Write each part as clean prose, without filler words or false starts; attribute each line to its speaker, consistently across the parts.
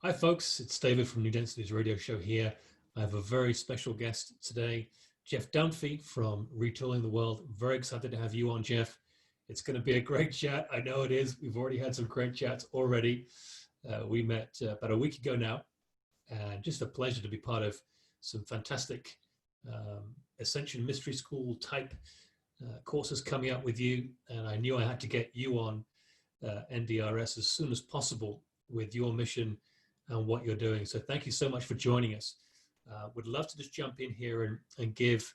Speaker 1: Hi, folks. It's David from New Density's radio show here. I have a very special guest today, Jeff Dunphy from Retooling the World. Very excited to have you on, Jeff. It's going to be a great chat. I know it is. We've already had some great chats already. We met about a week ago now, and just a pleasure to be part of some fantastic Ascension Mystery School type courses coming up with you. And I knew I had to get you on NDRS as soon as possible with your mission and what you're doing. So thank you so much for joining us. Would love to just jump in here and give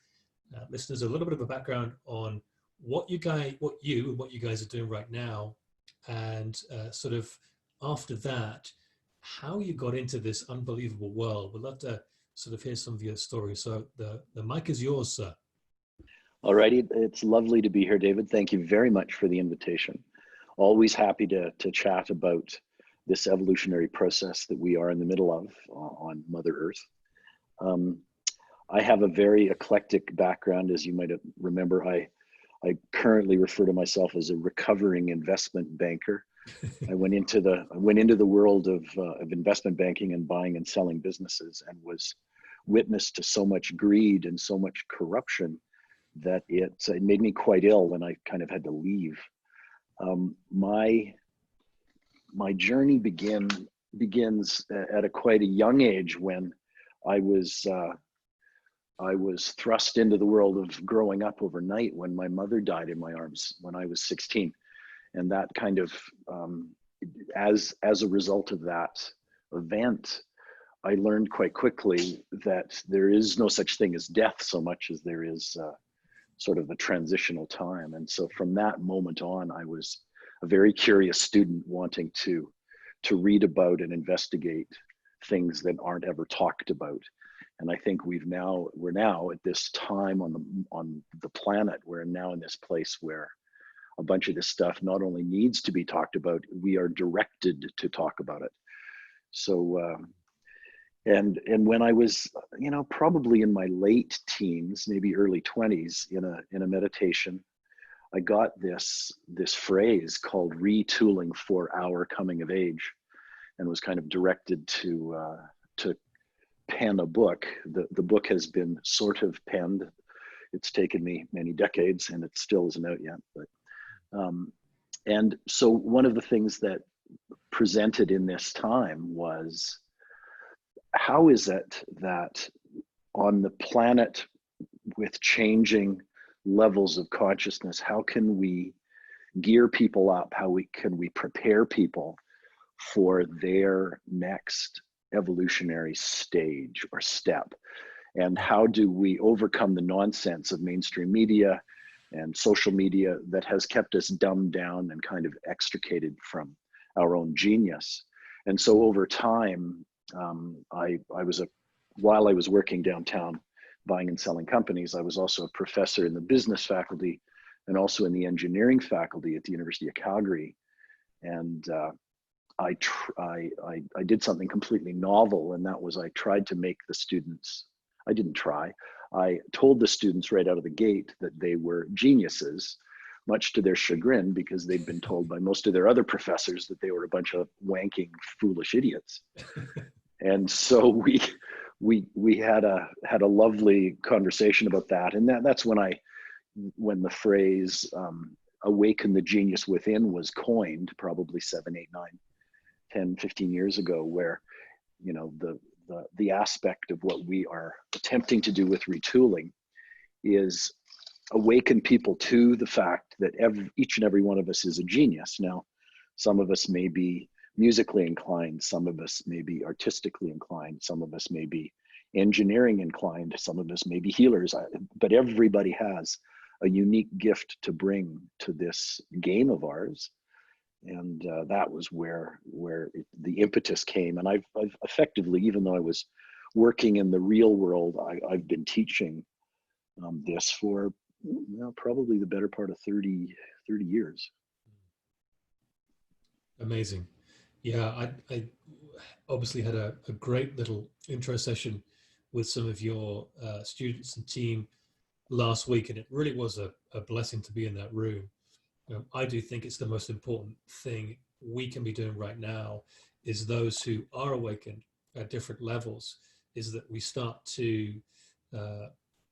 Speaker 1: listeners a little bit of a background on what you guys are doing right now, and sort of after that, how you got into this unbelievable world. We'd love to sort of hear some of your stories. So the mic is yours, sir.
Speaker 2: Alrighty, it's lovely to be here, David. Thank you very much for the invitation. Always happy to chat about this evolutionary process that we are in the middle of on Mother Earth. I have a very eclectic background, as you might remember. I currently refer to myself as a recovering investment banker. I went into the world of investment banking and buying and selling businesses, and was witness to so much greed and so much corruption that it made me quite ill, and I kind of had to leave. My journey begins at quite a young age, when I was thrust into the world of growing up overnight when my mother died in my arms when I was 16, and that kind of as a result of that event, I learned quite quickly that there is no such thing as death so much as there is sort of a transitional time. And so from that moment on, I was a very curious student, wanting to read about and investigate things that aren't ever talked about. And I think we're now at this time on the planet, we're now in this place where a bunch of this stuff not only needs to be talked about, we are directed to talk about it. So and when I was, probably in my late teens, maybe early 20s, in a meditation, I got this phrase called retooling for our coming of age, and was kind of directed to pen a book. The book has been sort of penned. It's taken me many decades, and it still isn't out yet. But and so one of the things that presented in this time was, how is it that on the planet with changing levels of consciousness, how can we gear people up? Can we prepare people for their next evolutionary stage or step? And how do we overcome the nonsense of mainstream media and social media that has kept us dumbed down and kind of extricated from our own genius? And so over time, while I was working downtown buying and selling companies, I was also a professor in the business faculty and also in the engineering faculty at the University of Calgary. And I did something completely novel, and that was I tried to make the students, I told the students right out of the gate that they were geniuses, much to their chagrin, because they'd been told by most of their other professors that they were a bunch of wanking, foolish idiots. And so we had a lovely conversation about that, and that's when the phrase "awaken the genius within" was coined, probably 7, 8, 9, 10, 15 years ago, where the aspect of what we are attempting to do with retooling is awaken people to the fact that each and every one of us is a genius. Now, some of us may be musically inclined, some of us may be artistically inclined, some of us may be engineering inclined, some of us may be healers, but everybody has a unique gift to bring to this game of ours. And that was where the impetus came. And I've effectively, even though I was working in the real world, I've been teaching this for probably the better part of 30 years.
Speaker 1: Amazing. Yeah, I obviously had a great little intro session with some of your students and team last week, and it really was a blessing to be in that room. I do think it's the most important thing we can be doing right now is those who are awakened at different levels, is that we start to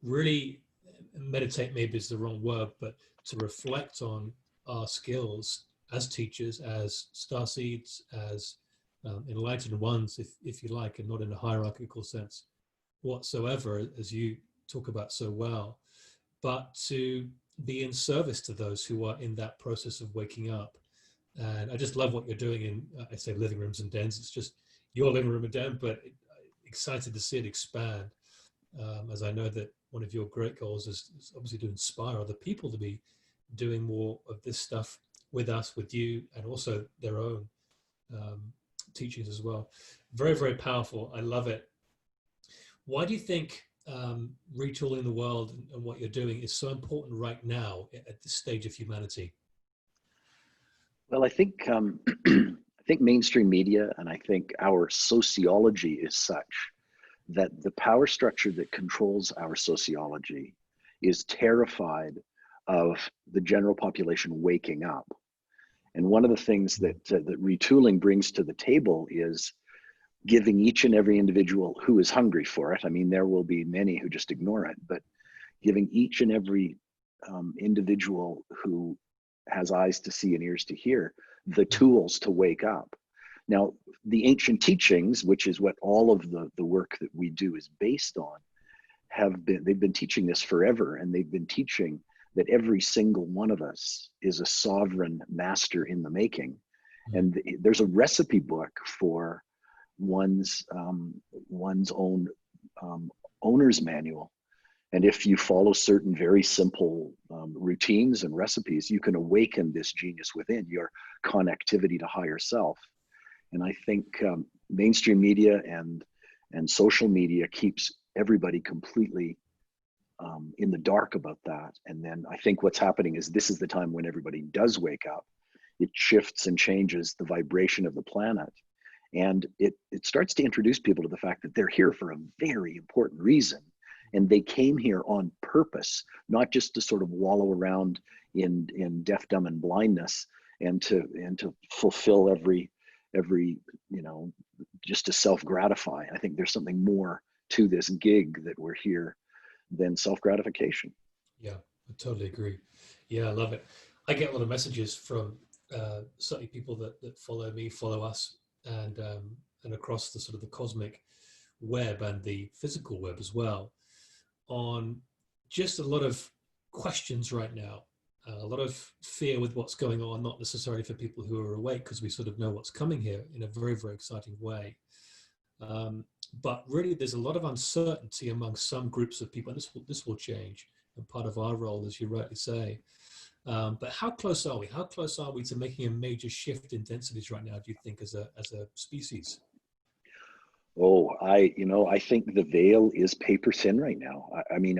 Speaker 1: really meditate, maybe is the wrong word, but to reflect on our skills as teachers, as starseeds, as enlightened ones, if you like, and not in a hierarchical sense whatsoever, as you talk about so well, but to be in service to those who are in that process of waking up. And I just love what you're doing in, I say living rooms and dens. It's just your living room and den, but excited to see it expand. As I know that one of your great goals is obviously to inspire other people to be doing more of this stuff with us, with you, and also their own teachings as well. Very, very powerful. I love it. Why do you think retooling the world and what you're doing is so important right now at this stage of humanity?
Speaker 2: Well, I think I think mainstream media and I think our sociology is such that the power structure that controls our sociology is terrified of the general population waking up. And one of the things that that retooling brings to the table is giving each and every individual who is hungry for it. I mean, there will be many who just ignore it, but giving each and every individual who has eyes to see and ears to hear the tools to wake up. Now, the ancient teachings, which is what all of the work that we do is based on, they've been teaching this forever, and they've been teaching that every single one of us is a sovereign master in the making. And there's a recipe book for one's own owner's manual. And if you follow certain very simple routines and recipes, you can awaken this genius within, your connectivity to higher self. And I think mainstream media and social media keeps everybody completely in the dark about that. And then I think what's happening is this is the time when everybody does wake up. It shifts and changes the vibration of the planet. And it starts to introduce people to the fact that they're here for a very important reason. And they came here on purpose, not just to sort of wallow around in deaf, dumb, and blindness, and to fulfill every just to self-gratify. I think there's something more to this gig that we're here than self-gratification.
Speaker 1: Yeah, I totally agree. Yeah, I love it. I get a lot of messages from certainly people that follow me, follow us, and across the sort of the cosmic web and the physical web as well, on just a lot of questions right now, a lot of fear with what's going on, not necessarily for people who are awake, because we sort of know what's coming here in a very, very exciting way. But really, there's a lot of uncertainty among some groups of people, and this will change, and part of our role, as you rightly say. But how close are we? How close are we to making a major shift in densities right now, do you think, as a species?
Speaker 2: Oh, I think the veil is paper thin right now. I mean,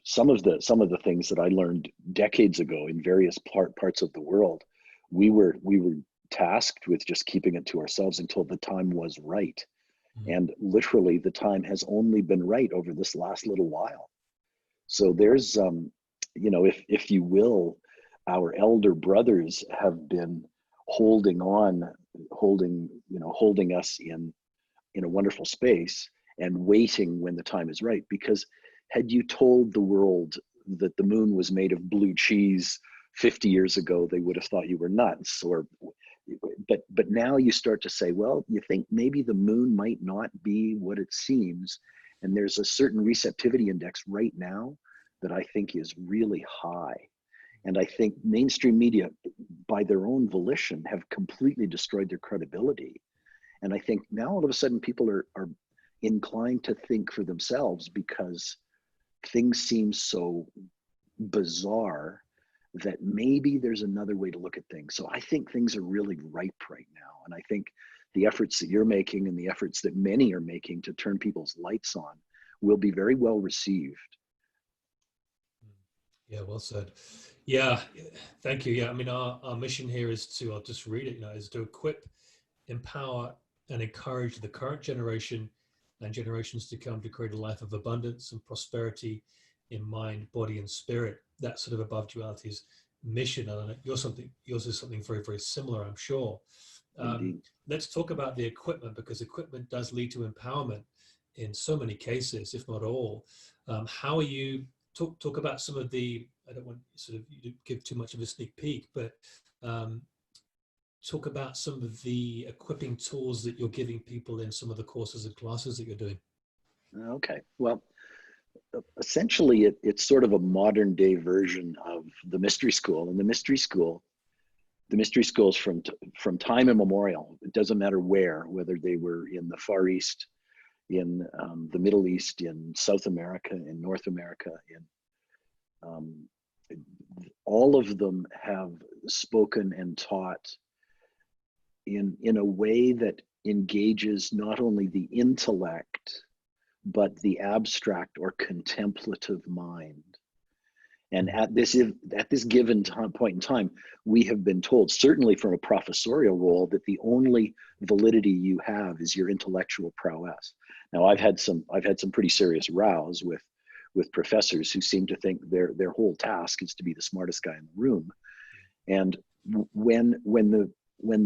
Speaker 2: some of the things that I learned decades ago in various parts of the world, we were tasked with just keeping it to ourselves until the time was right. And literally the time has only been right over this last little while. So there's, if you will, our elder brothers have been holding us in a wonderful space and waiting when the time is right. Because had you told the world that the moon was made of blue cheese 50 years ago, they would have thought you were nuts. But now you start to say, well, you think maybe the moon might not be what it seems. And there's a certain receptivity index right now that I think is really high. And I think mainstream media, by their own volition, have completely destroyed their credibility. And I think now all of a sudden people are inclined to think for themselves because things seem so bizarre that maybe there's another way to look at things. So I think things are really ripe right now. And I think the efforts that you're making and the efforts that many are making to turn people's lights on will be very well received.
Speaker 1: Yeah, well said. Yeah, thank you. Yeah, I mean, our mission here is to, I'll just read it, is to equip, empower, and encourage the current generation and generations to come to create a life of abundance and prosperity in mind, body, and spirit. That sort of above duality's mission. And yours is something very, very similar, I'm sure.
Speaker 2: Indeed.
Speaker 1: Let's talk about the equipment, because equipment does lead to empowerment in so many cases, if not all. How are you, talk about some of the, I don't want sort of you to give too much of a sneak peek, but talk about some of the equipping tools that you're giving people in some of the courses and classes that you're doing.
Speaker 2: Okay. Well, essentially, it's sort of a modern day version of the mystery school. And the mystery schools from time immemorial. It doesn't matter whether they were in the Far East, in the Middle East, in South America, in North America, all of them have spoken and taught in a way that engages not only the intellect, but the abstract or contemplative mind. And at this given point in time, we have been told, certainly from a professorial role, that the only validity you have is your intellectual prowess. Now, I've had some pretty serious rows with professors who seem to think their whole task is to be the smartest guy in the room. And when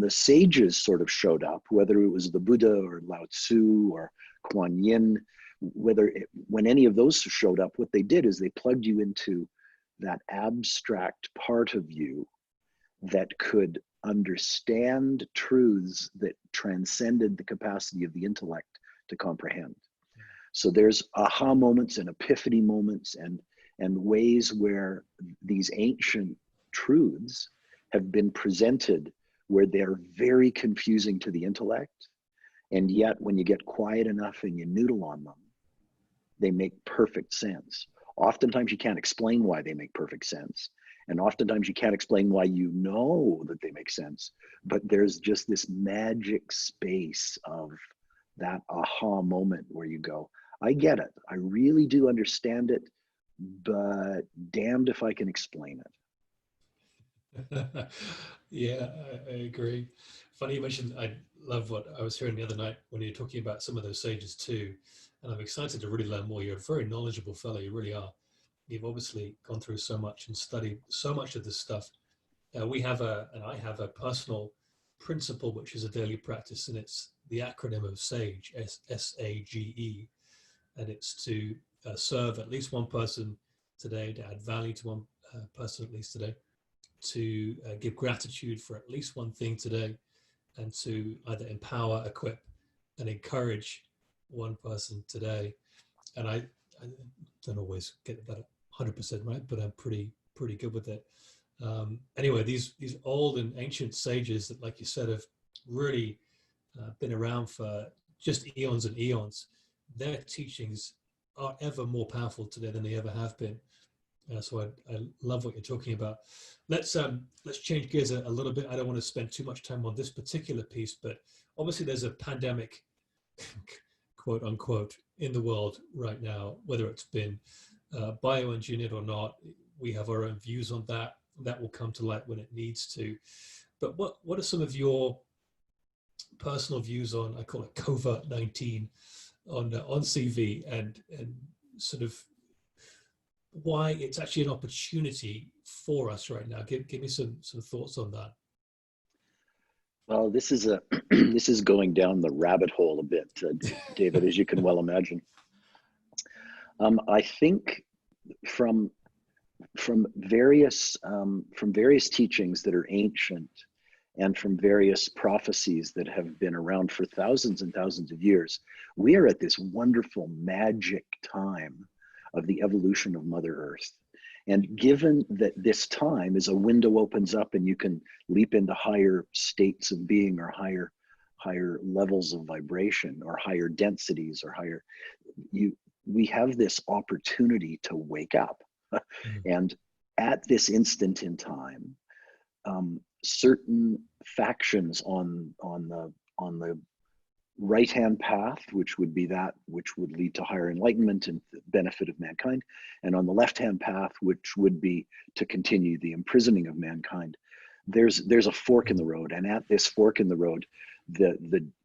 Speaker 2: the sages sort of showed up, whether it was the Buddha or Lao Tzu or Kuan Yin, when any of those showed up, what they did is they plugged you into that abstract part of you that could understand truths that transcended the capacity of the intellect to comprehend. So there's aha moments and epiphany moments and ways where these ancient truths have been presented where they're very confusing to the intellect. And yet when you get quiet enough and you noodle on them, they make perfect sense. Oftentimes you can't explain why they make perfect sense. And oftentimes you can't explain why you know that they make sense. But there's just this magic space of that aha moment where you go, I get it. I really do understand it, but damned if I can explain
Speaker 1: it. Yeah, I agree. Funny you mentioned, I love what I was hearing the other night when you were talking about some of those sages too. And I'm excited to really learn more. You're a very knowledgeable fellow, you really are. You've obviously gone through so much and studied so much of this stuff. I have a personal principle, which is a daily practice, and it's the acronym of SAGE, SAGE, and it's to serve at least one person today, to add value to one person at least today, to give gratitude for at least one thing today, and to either empower, equip, and encourage one person today. And I don't always get that 100% right, but I'm pretty good with it. Anyway, these old and ancient sages that, like you said, have really been around for just eons and eons, their teachings are ever more powerful today than they ever have been. So I love what you're talking about. Let's change gears a little bit. I don't want to spend too much time on this particular piece, but obviously there's a pandemic, quote unquote, in the world right now, whether it's been bioengineered or not. We have our own views on that. That will come to light when it needs to. But what are some of your personal views on, I call it COVID-19, on CV and sort of why it's actually an opportunity for us right now? Give me some thoughts on that.
Speaker 2: Well, this is going down the rabbit hole a bit, David, as you can well imagine. I think from various teachings that are ancient and from various prophecies that have been around for thousands and thousands of years, we are at this wonderful magic time of the evolution of Mother Earth. And given that this time is a window opens up and you can leap into higher states of being or higher levels of vibration or higher densities or higher, we have this opportunity to wake up. And at this instant in time, certain factions on the right-hand path, which would be that which would lead to higher enlightenment and the benefit of mankind, and on the left-hand path, which would be to continue the imprisoning of mankind, there's a fork in the road. And at this fork in the road, the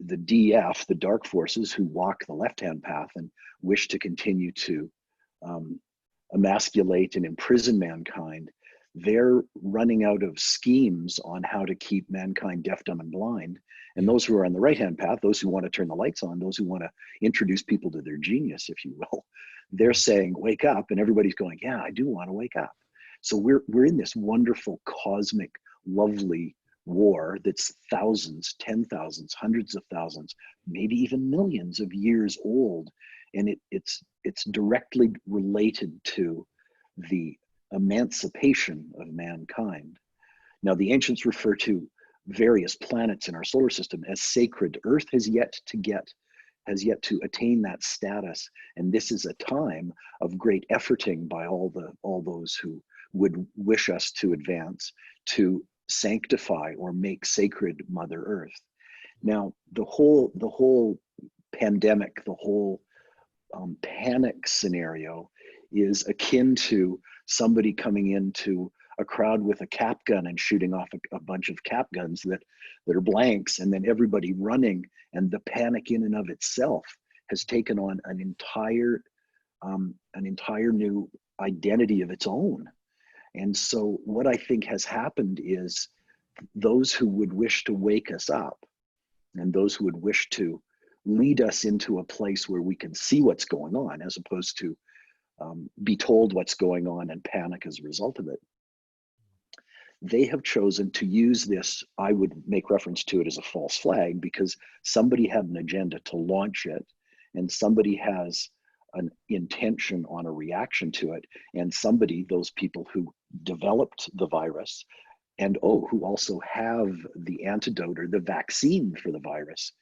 Speaker 2: DF, the dark forces who walk the left-hand path and wish to continue to emasculate and imprison mankind, they're running out of schemes on how to keep mankind deaf, dumb, and blind. And
Speaker 1: Yeah.
Speaker 2: those who are on the right-hand path, those who want to turn the lights on, those who want to introduce people to their genius, if you will, they're saying, wake up. And everybody's going, yeah, I do want to wake up. So we're in this wonderful, cosmic, lovely war that's thousands, 10,000s, hundreds of thousands, maybe even millions of years old. And it's directly related to the emancipation of mankind. Now, the ancients refer to various planets in our solar system as sacred. Earth has yet to attain that status, and this is a time of great efforting by all those who would wish us to advance, to sanctify or make sacred Mother Earth. Now, the whole pandemic, the whole panic scenario is akin to somebody coming into a crowd with a cap gun and shooting off a bunch of cap guns that are blanks, and then everybody running, and the panic in and of itself has taken on an entire new identity of its own. And so what I think has happened is those who would wish to wake us up and those who would wish to lead us into a place where we can see what's going on, as opposed to be told what's going on and panic as a result of it, they have chosen to use this. I would make reference to it as a false flag, because somebody had an agenda to launch it, and somebody has an intention on a reaction to it, and somebody, those people who developed the virus, and who also have the antidote or the vaccine for the virus,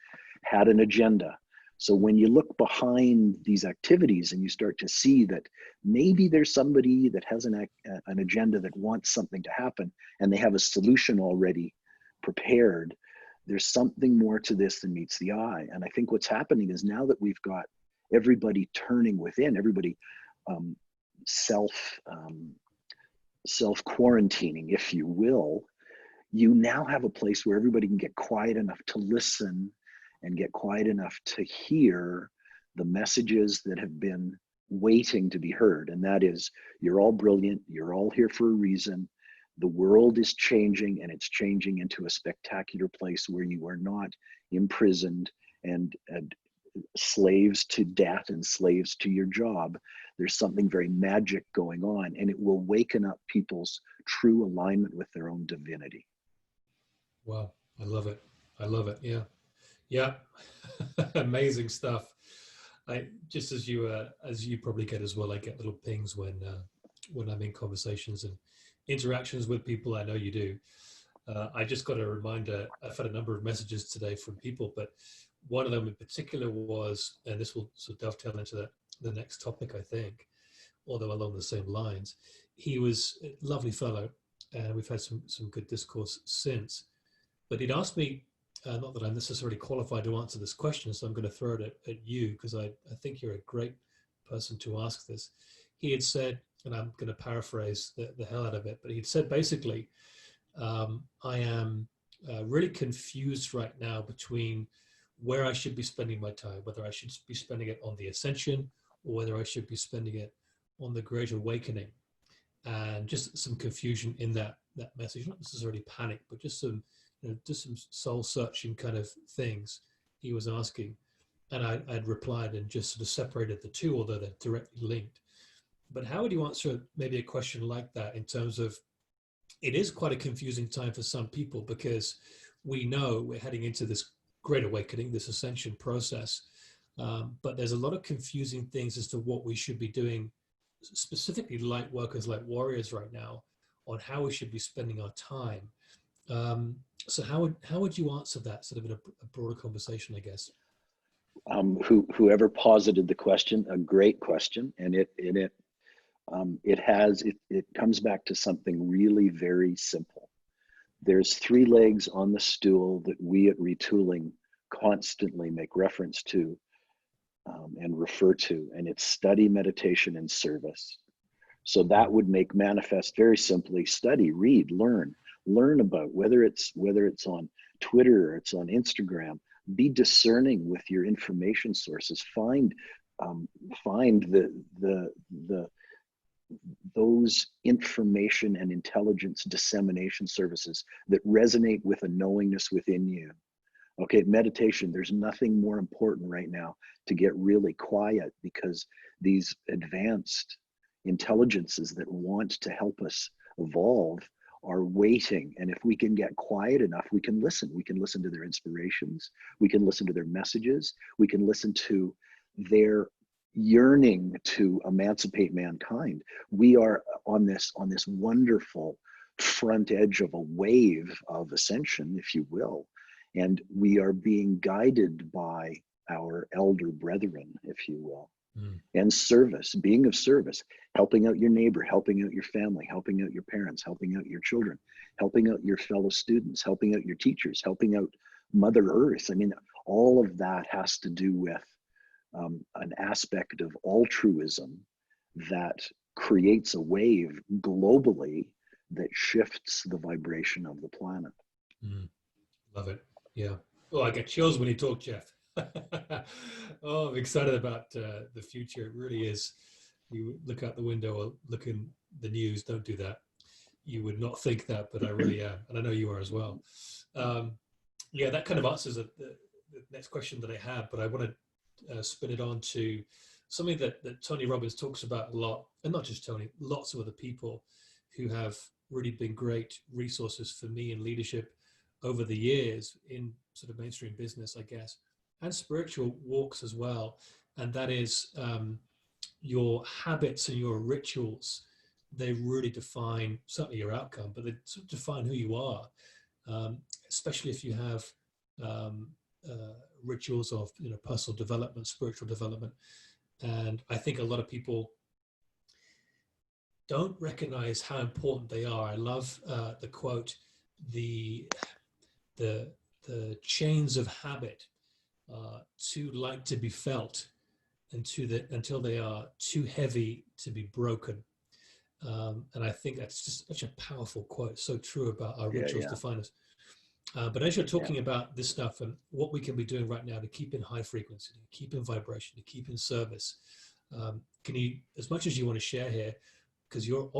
Speaker 2: had an agenda. So when you look behind these activities and you start to see that maybe there's somebody that has an agenda that wants something to happen, and they have a solution already prepared, there's something more to this than meets the eye. And I think what's happening is, now that we've got everybody turning within, everybody self-quarantining, if you will, you now have a place where everybody can get quiet enough to listen and get quiet enough to hear the messages that have been waiting to be heard. And that is, you're all brilliant, you're all here for a reason. The world is changing, and it's changing into a spectacular place where you are not imprisoned and slaves to debt and slaves to your job. There's something very magic going on, and it will waken up people's true alignment with their own divinity.
Speaker 1: Wow, I love it. I love it. Yeah. Yeah. Amazing stuff. I just, as you probably get as well, I get little pings when I'm in conversations and interactions with people. I know you do. I just got a reminder. I've had a number of messages today from people, but one of them in particular was, and this will sort of dovetail into the next topic, I think, although along the same lines. He was a lovely fellow, and we've had some good discourse since. But he'd asked me, not that I'm necessarily qualified to answer this question, so I'm going to throw it at you, because I think you're a great person to ask this. He had said, and I'm going to paraphrase the hell out of it, but he'd said basically, I am really confused right now between where I should be spending my time, whether I should be spending it on the Ascension or whether I should be spending it on the Great Awakening. And just some confusion in that message, not necessarily panic, but just some soul searching kind of things he was asking. And I'd replied and just sort of separated the two, although they're directly linked. But how would you answer maybe a question like that, in terms of, it is quite a confusing time for some people, because we know we're heading into this Great Awakening, this Ascension process, but there's a lot of confusing things as to what we should be doing, specifically light workers, like warriors right now, on how we should be spending our time. So how would you answer that, sort of in a broader conversation, I guess?
Speaker 2: Whoever posited the question, a great question, and it comes back to something really very simple. There's three legs on the stool that we at Retooling constantly make reference to and refer to, and it's study, meditation, and service. So that would make manifest very simply: study, read, learn about, whether it's on Twitter or it's on Instagram. Be discerning with your information sources. Find the those information and intelligence dissemination services that resonate with a knowingness within you. Okay, meditation, there's nothing more important right now to get really quiet, because these advanced intelligences that want to help us evolve are waiting. And if we can get quiet enough, we can listen. We can listen to their inspirations. We can listen to their messages. We can listen to their yearning to emancipate mankind. We are on this wonderful front edge of a wave of ascension, if you will. And we are being guided by our elder brethren, if you will. And service, being of service, helping out your neighbor, helping out your family, helping out your parents, helping out your children, helping out your fellow students, helping out your teachers, helping out Mother Earth. I mean, all of that has to do with an aspect of altruism that creates a wave globally that shifts the vibration of the planet.
Speaker 1: Love it. Yeah. Oh, I get chills when you talk, Jeff. Oh, I'm excited about the future. It really is. You look out the window or look in the news. Don't do that. You would not think that, but I really am. And I know you are as well. Yeah, that kind of answers the next question that I had, but I want to spin it on to something that Tony Robbins talks about a lot, and not just Tony, lots of other people who have really been great resources for me in leadership over the years in sort of mainstream business, I guess, and spiritual walks as well. And that is your habits and your rituals. They really define certainly your outcome, but they sort of define who you are, especially if you have rituals of personal development, spiritual development. And I think a lot of people don't recognize how important they are. I love the quote, the chains of habit too light to be felt until they are too heavy to be broken. And I think that's just such a powerful quote, so true about our rituals define us. But as you're talking about this stuff and what we can be doing right now to keep in high frequency, to keep in vibration, to keep in service, can you, as much as you want to share here, because you've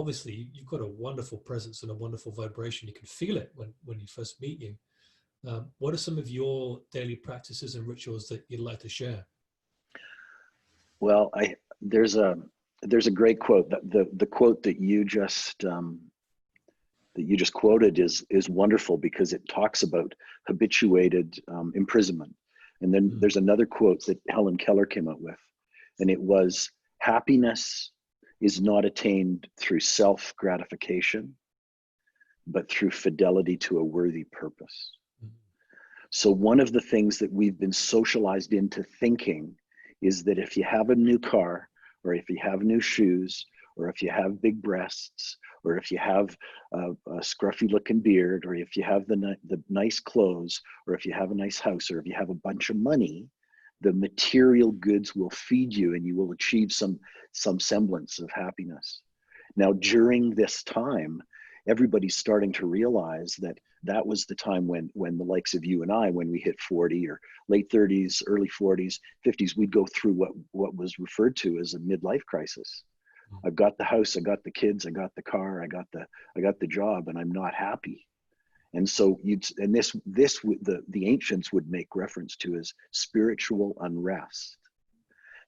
Speaker 1: got a wonderful presence and a wonderful vibration. You can feel it when you first meet you. What are some of your daily practices and rituals that you'd like to share?
Speaker 2: Well, there's a great quote. The quote that you just quoted is wonderful, because it talks about habituated imprisonment. And then there's another quote that Helen Keller came up with, and it was, happiness is not attained through self-gratification, but through fidelity to a worthy purpose. So one of the things that we've been socialized into thinking is that if you have a new car, or if you have new shoes, or if you have big breasts, or if you have a scruffy looking beard, or if you have the nice clothes, or if you have a nice house, or if you have a bunch of money, the material goods will feed you and you will achieve some semblance of happiness. Now, during this time, everybody's starting to realize that was the time when the likes of you and I, when we hit 40 or late 30s, early 40s, 50s, we'd go through what was referred to as a midlife crisis. I've got the house, I got the kids, I got the car, I got the job, and I'm not happy. And so the ancients would make reference to as spiritual unrest.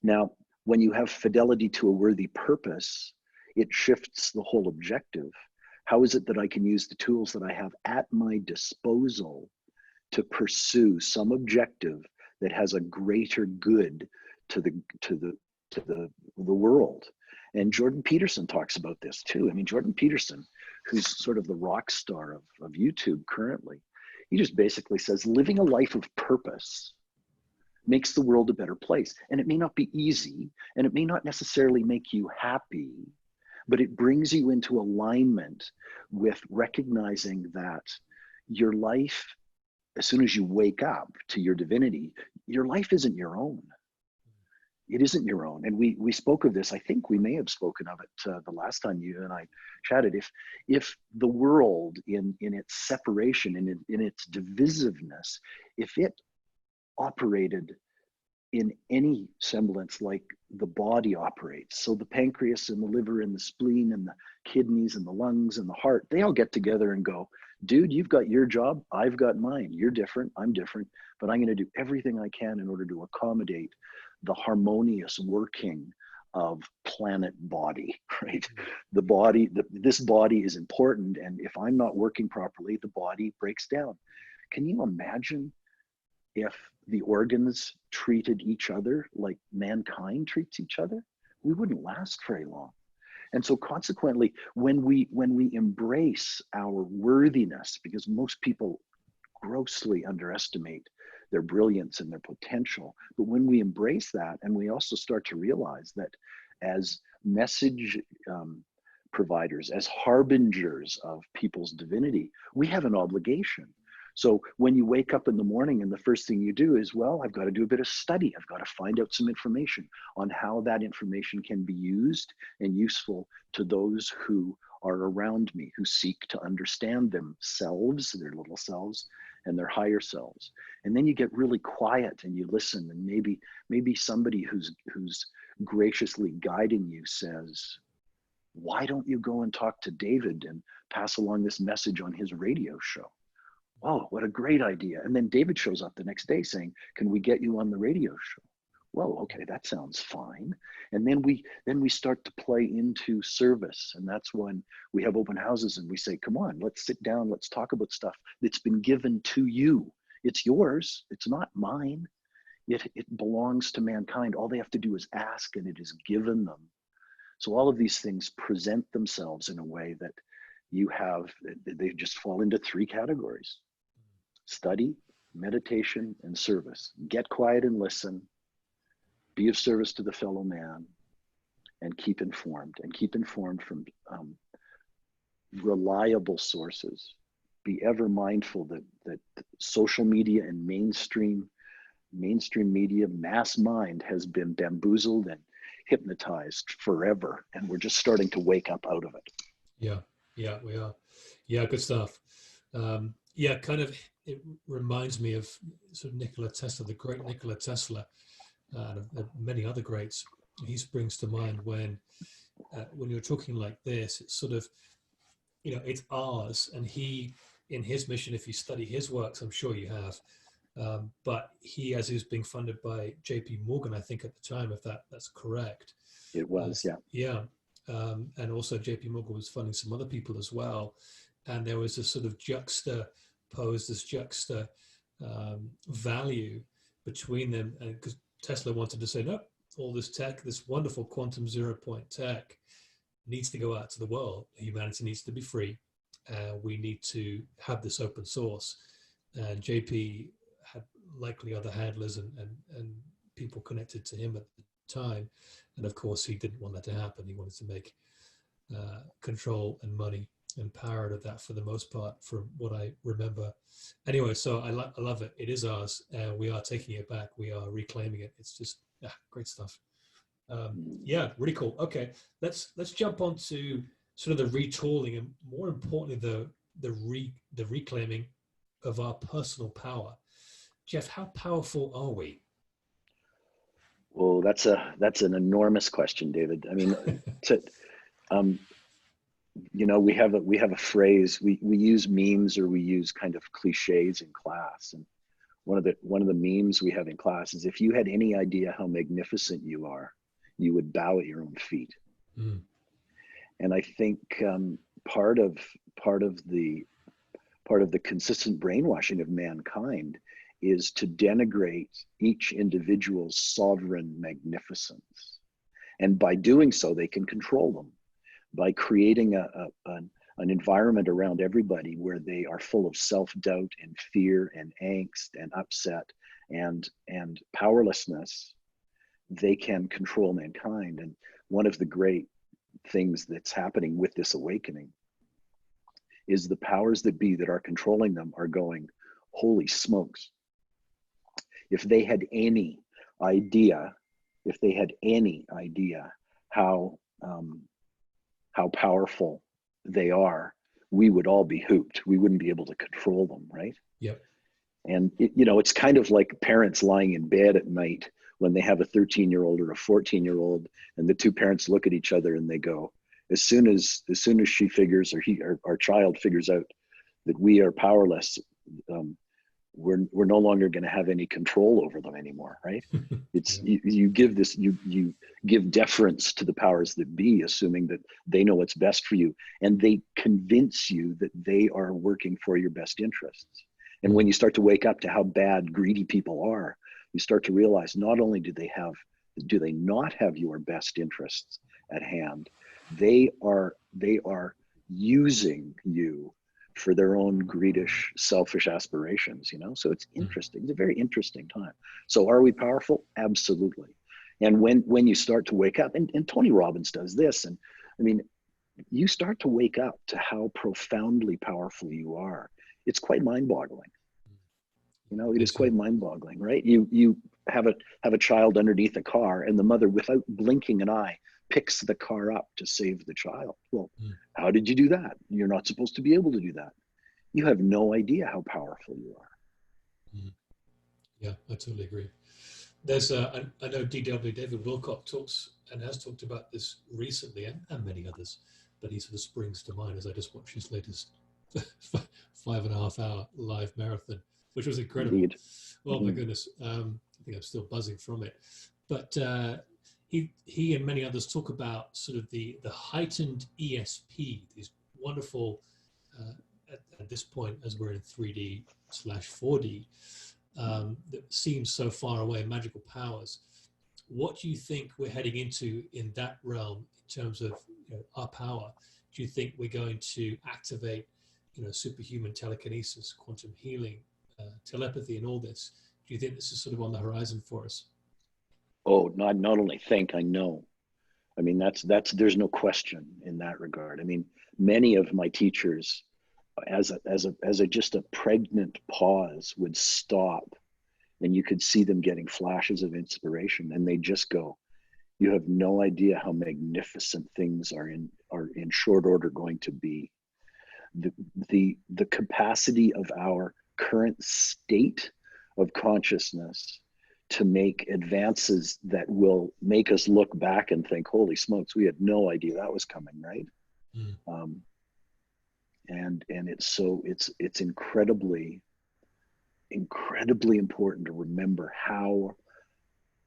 Speaker 2: Now, when you have fidelity to a worthy purpose, it shifts the whole objective. How is it that I can use the tools that I have at my disposal to pursue some objective that has a greater good to the world? And Jordan Peterson talks about this too. I mean, Jordan Peterson, who's sort of the rock star of YouTube currently, he just basically says living a life of purpose makes the world a better place. And it may not be easy, and it may not necessarily make you happy, but it brings you into alignment with recognizing that your life, as soon as you wake up to your divinity, your life isn't your own. It isn't your own. And we spoke of this, I think we may have spoken of it the last time you and I chatted. If the world in its separation, in its divisiveness, if it operated in any semblance like the body operates. So the pancreas and the liver and the spleen and the kidneys and the lungs and the heart, they all get together and go, dude, you've got your job, I've got mine. You're different, I'm different, but I'm going to do everything I can in order to accommodate the harmonious working of planet body, right? The body, this body is important, and if I'm not working properly, the body breaks down. Can you imagine if the organs treated each other like mankind treats each other? We wouldn't last very long. And so consequently, when we embrace our worthiness, because most people grossly underestimate their brilliance and their potential, but when we embrace that, and we also start to realize that as message providers, as harbingers of people's divinity, we have an obligation. So when you wake up in the morning and the first thing you do is, well, I've got to do a bit of study. I've got to find out some information on how that information can be used and useful to those who are around me, who seek to understand themselves, their little selves, and their higher selves. And then you get really quiet and you listen, and maybe somebody who's graciously guiding you says, why don't you go and talk to David and pass along this message on his radio show? Oh, what a great idea. And then David shows up the next day saying, can we get you on the radio show? Well, okay, that sounds fine. And then we start to play into service. And that's when we have open houses and we say, come on, let's sit down, let's talk about stuff that's been given to you. It's yours, it's not mine. It belongs to mankind. All they have to do is ask, and it is given them. So all of these things present themselves in a way that they just fall into three categories: study, meditation, and service. Get quiet and listen, be of service to the fellow man, and keep informed from reliable sources. Be ever mindful that social media and mainstream media, mass mind, has been bamboozled and hypnotized forever, and we're just starting to wake up out of it.
Speaker 1: Yeah, we are. Yeah, good stuff. Yeah, kind of, it reminds me of sort of Nikola Tesla, the great Nikola Tesla, and many other greats. He springs to mind when you're talking like this. It's sort of, it's ours, and he, in his mission, if you study his works, I'm sure you have, but he, as he was being funded by J.P. Morgan, I think at the time, if that's correct.
Speaker 2: It was, yeah.
Speaker 1: Yeah. And also JP Morgan was funding some other people as well. And there was a sort of juxta value between them. And because Tesla wanted to say, no, all this tech, this wonderful quantum 0-point tech needs to go out to the world. Humanity needs to be free. We need to have this open source. And JP had likely other handlers and people connected to him at the time. And of course, he didn't want that to happen. He wanted to make control and money and power out of that for the most part, from what I remember. Anyway, so I love it. It is ours. We are taking it back. We are reclaiming it. It's just great stuff. Yeah, really cool. Okay, let's jump on to sort of the retooling, and more importantly, the reclaiming of our personal power. Jeff, how powerful are we?
Speaker 2: Well, that's an enormous question, David. I mean, we have a phrase. We use memes, or we use kind of cliches in class. And one of the memes we have in class is, if you had any idea how magnificent you are, you would bow at your own feet. Mm. And I think part of the consistent brainwashing of mankind is to denigrate each individual's sovereign magnificence. And by doing so, they can control them by creating an environment around everybody where they are full of self-doubt and fear and angst and upset and powerlessness. They can control mankind. And one of the great things that's happening with this awakening is the powers that be that are controlling them are going, holy smokes. If they had any idea how powerful they are, we would all be hooped. We wouldn't be able to control them, right?
Speaker 1: Yep.
Speaker 2: And it's kind of like parents lying in bed at night when they have a 13-year-old or a 14-year-old, and the two parents look at each other and they go, as soon as she figures, or our child figures out that we are powerless, we're no longer going to have any control over them anymore, right? It's
Speaker 1: Yeah.
Speaker 2: you give deference to the powers that be, assuming that they know what's best for you, and they convince you that they are working for your best interests. And when you start to wake up to how bad greedy people are, you start to realize not only do they not have your best interests at hand, they are using you for their own greedish, selfish aspirations, So it's interesting. It's a very interesting time. So are we powerful? Absolutely. And when you start to wake up, and Tony Robbins does this, and I mean, you start to wake up to how profoundly powerful you are. It's quite mind-boggling. It is quite mind-boggling, right? You have a child underneath a car, and the mother, without blinking an eye, picks the car up to save the child. Well, how did you do that? You're not supposed to be able to do that. You have no idea how powerful you are.
Speaker 1: Yeah, I totally agree. There's I know David Wilcock talks and has talked about this recently, and many others, but he sort of springs to mind as I just watched his latest 5.5 hour live marathon, which was incredible.
Speaker 2: Indeed.
Speaker 1: Oh my goodness. I think I'm still buzzing from it. But he and many others talk about sort of the heightened ESP, these wonderful, at this point, as we're in 3D/4D, that seems so far away, magical powers. What do you think we're heading into in that realm in terms of our power? Do you think we're going to activate superhuman telekinesis, quantum healing, telepathy, and all this? Do you think this is sort of on the horizon for us?
Speaker 2: Oh, not only think, I know. I mean, that's there's no question in that regard. I mean, many of my teachers, as just a pregnant pause, would stop, and you could see them getting flashes of inspiration, and they just go, "You have no idea how magnificent things are in short order going to be." The capacity of our current state of consciousness to make advances that will make us look back and think, holy smokes, we had no idea that was coming, right? And it's incredibly important to remember how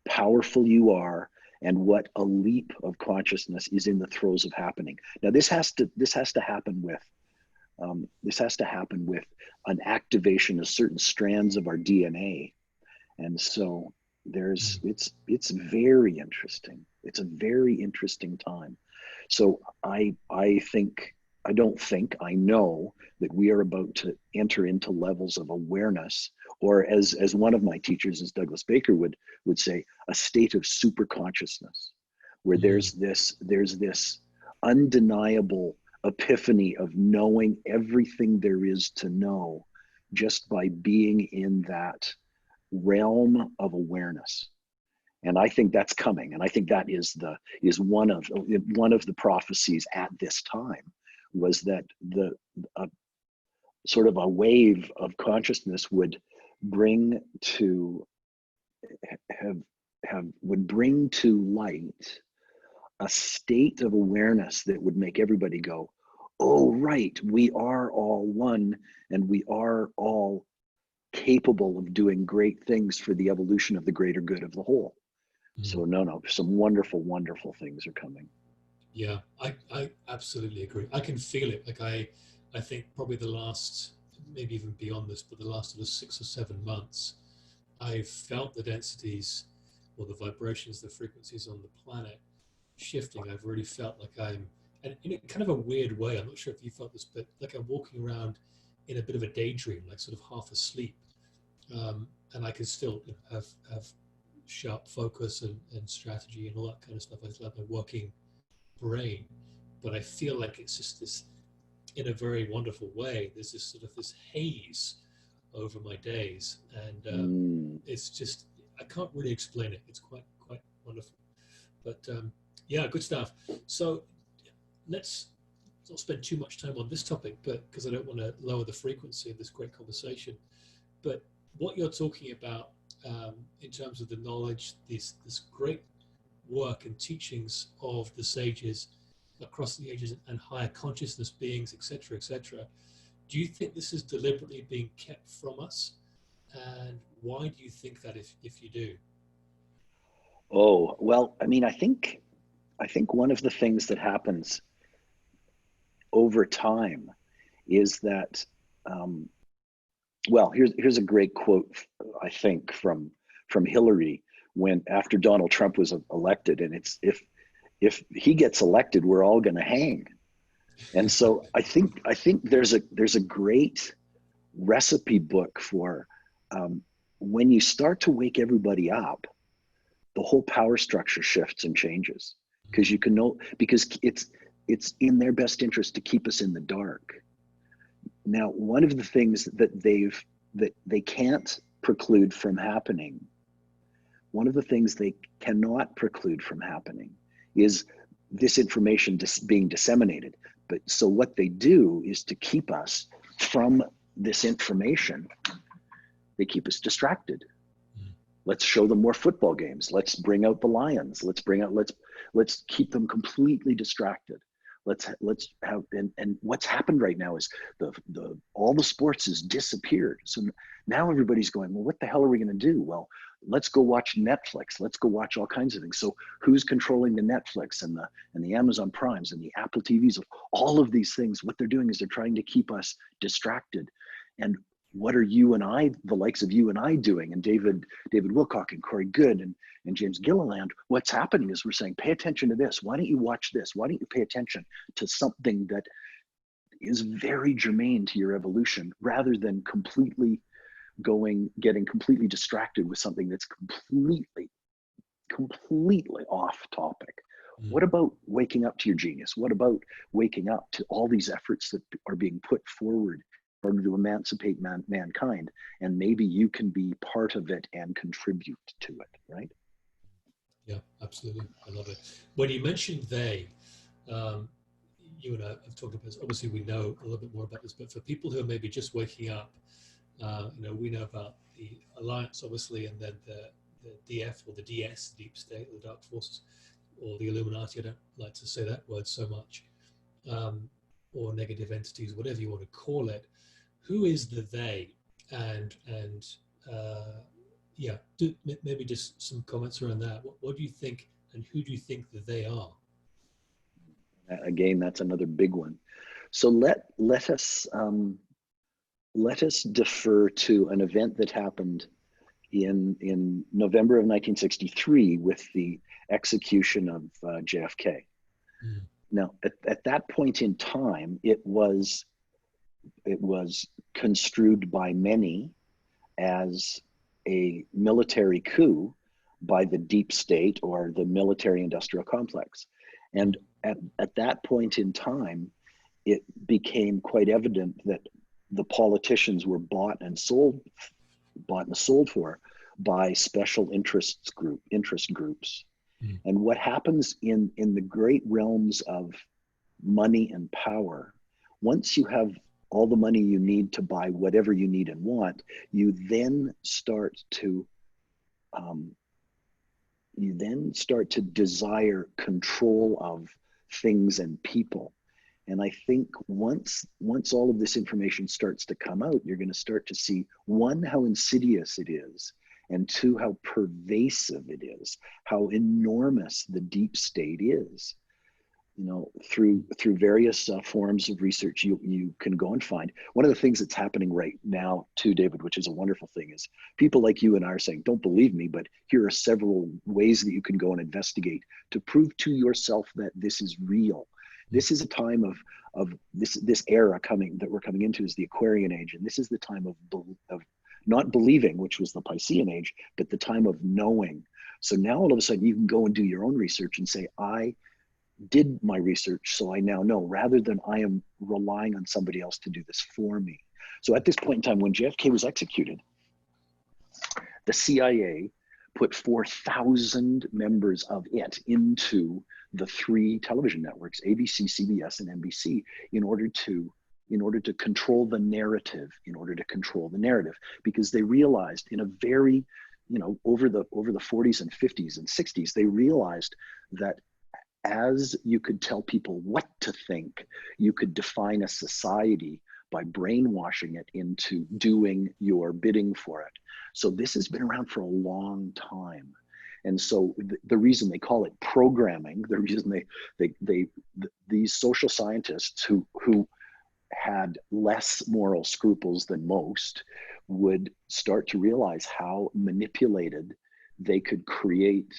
Speaker 2: powerful you are and what a leap of consciousness is in the throes of happening. Now this has to happen with an activation of certain strands of our DNA. And so it's very interesting. It's a very interesting time. So I know that we are about to enter into levels of awareness, or as one of my teachers, as Douglas Baker would say, a state of super consciousness, where there's this undeniable epiphany of knowing everything there is to know just by being in that realm of awareness. And I think that's coming, and I think that is one of the prophecies at this time, was that the sort of a wave of consciousness would bring to light a state of awareness that would make everybody go, oh right, we are all one, and we are all capable of doing great things for the evolution of the greater good of the whole. So some wonderful, wonderful things are coming.
Speaker 1: Yeah, I absolutely agree. I can feel it. Like I think probably the last, maybe even beyond this, but the last sort of 6 or 7 months, I've felt the densities or the vibrations, the frequencies on the planet shifting. I've really felt like I'm, and in a kind of a weird way, I'm not sure if you felt this, but like I'm walking around in a bit of a daydream, like sort of half asleep. And I can still have sharp focus and strategy and all that kind of stuff. I still have my working brain, but I feel like it's just this, in a very wonderful way, there's this sort of this haze over my days, and it's just, I can't really explain it. It's quite wonderful. But yeah, good stuff. So let's not spend too much time on this topic, but because I don't want to lower the frequency of this great conversation. But what you're talking about in terms of the knowledge, this great work and teachings of the sages across the ages and higher consciousness beings, etc., etc. Do you think this is deliberately being kept from us? And why do you think that if you do?
Speaker 2: Oh, well, I mean, I think one of the things that happens over time is that, um, well, here's a great quote, I think, from Hillary when after Donald Trump was elected, and it's if he gets elected, we're all going to hang. And so I think there's a great recipe book for, um, when you start to wake everybody up, the whole power structure shifts and changes because you can know, because it's in their best interest to keep us in the dark. Now, one of the things that they can't preclude from happening, one of the things they cannot preclude from happening is this information being disseminated. But so what they do is to keep us from this information, they keep us distracted. Let's show them more football games. Let's bring out the Lions. Let's keep them completely distracted. Let's have, and what's happened right now is the all the sports has disappeared. So now everybody's going, well, what the hell are we going to do? Well, let's go watch Netflix. Let's go watch all kinds of things. So who's controlling the Netflix and the Amazon Primes and the Apple TVs? All of these things, what they're doing is they're trying to keep us distracted. And what are you and I, the likes of you and I, doing? And David Wilcock and Corey Good and James Gilliland, what's happening is we're saying, pay attention to this. Why don't you watch this? Why don't you pay attention to something that is very germane to your evolution, rather than getting completely distracted with something that's completely off topic. What about waking up to your genius? What about waking up to all these efforts that are being put forward in order to emancipate mankind? And maybe you can be part of it and contribute to it, right?
Speaker 1: Yeah, absolutely. I love it. When you mentioned they, you and I have talked about this. Obviously, we know a little bit more about this, but for people who are maybe just waking up, we know about the Alliance, obviously, and then the DF or the DS, Deep State, the Dark Forces, or the Illuminati. I don't like to say that word so much, or negative entities, whatever you want to call it. Who is the they? And maybe just some comments around that. What do you think, and who do you think that they are?
Speaker 2: Again, that's another big one. So let us defer to an event that happened in November of 1963 with the execution of JFK.
Speaker 1: Mm.
Speaker 2: Now, at that point in time, it was construed by many as a military coup by the deep state or the military industrial complex. And at that point in time, it became quite evident that the politicians were bought and sold for by special interest groups.
Speaker 1: Mm.
Speaker 2: And what happens in the great realms of money and power, once you have all the money you need to buy whatever you need and want, you then start to desire control of things and people. And I think once all of this information starts to come out, you're going to start to see, one, how insidious it is, and two, how pervasive it is, how enormous the deep state is. Through various forms of research, you can go and find. One of the things that's happening right now too, David, which is a wonderful thing, is people like you and I are saying, don't believe me, but here are several ways that you can go and investigate to prove to yourself that this is real. This is a time of this era that we're coming into is the Aquarian age, and this is the time of not believing, which was the Piscean age, but the time of knowing. So now all of a sudden you can go and do your own research and say, I did my research, so I now know, rather than I am relying on somebody else to do this for me. So at this point in time, when JFK was executed, the CIA put 4,000 members of it into the three television networks, ABC, CBS, and NBC, in order to control the narrative, because they realized in a very over the 40s and 50s and 60s, they realized that as you could tell people what to think, you could define a society by brainwashing it into doing your bidding for it. So this has been around for a long time. And so the reason they call it programming, the reason these social scientists who had less moral scruples than most would start to realize how manipulated they could create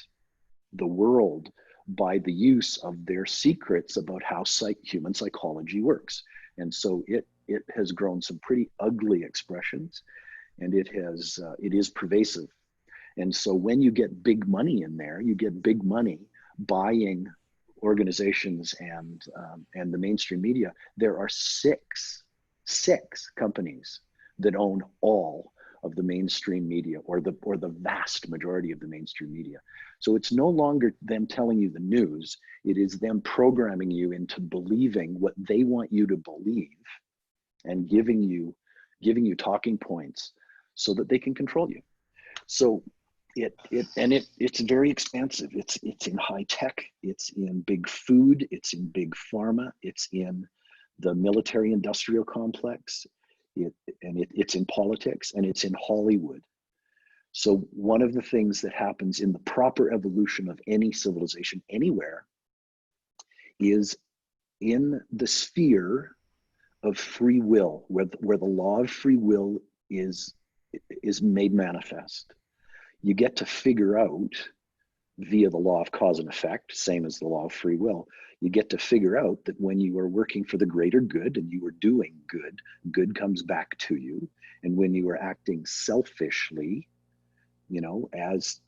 Speaker 2: the world by the use of their secrets about how human psychology works. And so it has grown some pretty ugly expressions, and it is pervasive. And so when you get big money in there, you get big money buying organizations and the mainstream media. There are six companies that own all of the mainstream media, or the vast majority of the mainstream media. So it's no longer them telling you the news, it is them programming you into believing what they want you to believe, and giving you talking points so that they can control you. So it's very expansive. It's in high tech, it's in big food, it's in big pharma, it's in the military industrial complex, it's in politics, and it's in Hollywood. So one of the things that happens in the proper evolution of any civilization anywhere is in the sphere of free will, where the law of free will is made manifest. You get to figure out, via the law of cause and effect, same as the law of free will, you get to figure out that when you are working for the greater good and you are doing good, good comes back to you. And when you are acting selfishly, as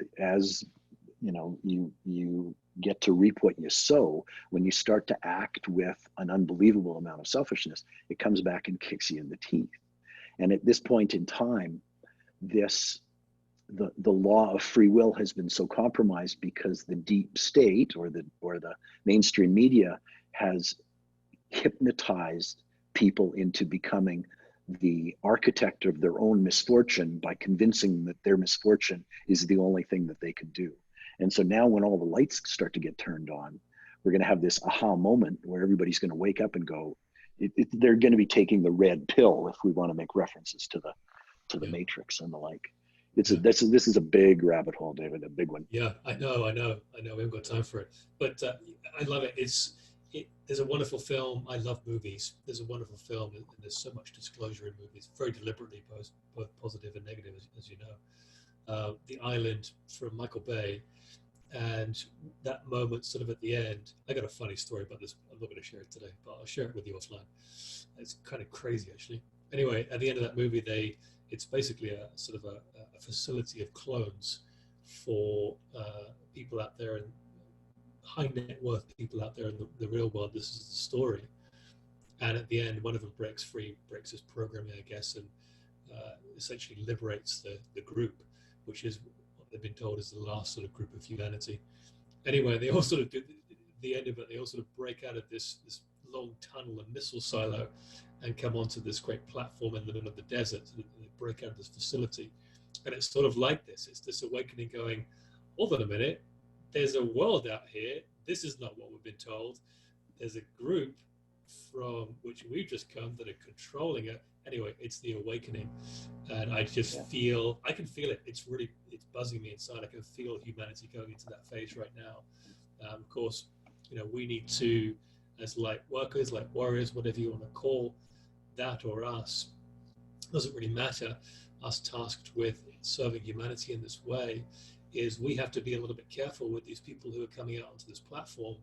Speaker 2: you get to reap what you sow. When you start to act with an unbelievable amount of selfishness, it comes back and kicks you in the teeth. And at this point in time, the law of free will has been so compromised because the deep state or the mainstream media has hypnotized people into becoming the architect of their own misfortune by convincing them that their misfortune is the only thing that they can do. And so now when all the lights start to get turned on, we're going to have this aha moment where everybody's going to wake up and go, they're going to be taking the red pill, if we want to make references to the Matrix and the like. This is a big rabbit hole, David, a big one.
Speaker 1: Yeah, I know. We haven't got time for it, but I love it. There's a wonderful film. I love movies. There's a wonderful film, and there's so much disclosure in movies, very deliberately, both positive and negative, as you know. The Island from Michael Bay, and that moment sort of at the end. I got a funny story about this. I'm not going to share it today, but I'll share it with you offline. It's kind of crazy, actually. Anyway, at the end of that movie, it's basically a sort of a facility of clones for people out there, and high net worth people out there in the real world. This is the story. And at the end, one of them breaks his programming, I guess, and essentially liberates the group, which is what they've been told is the last sort of group of humanity. Anyway, they all sort of do the end of it. They all sort of break out of this long tunnel and missile silo and come onto this great platform in the middle of the desert. So they break out of this facility. And it's sort of like this. It's this awakening going, hold on a minute, there's a world out here. This is not what we've been told. There's a group from which we've just come that are controlling it. Anyway, it's the awakening. And I just I can feel it. It's buzzing me inside. I can feel humanity going into that phase right now. Of course, we need to, as light workers, light warriors, whatever you want to call that or us, doesn't really matter, us tasked with serving humanity in this way, is we have to be a little bit careful with these people who are coming out onto this platform,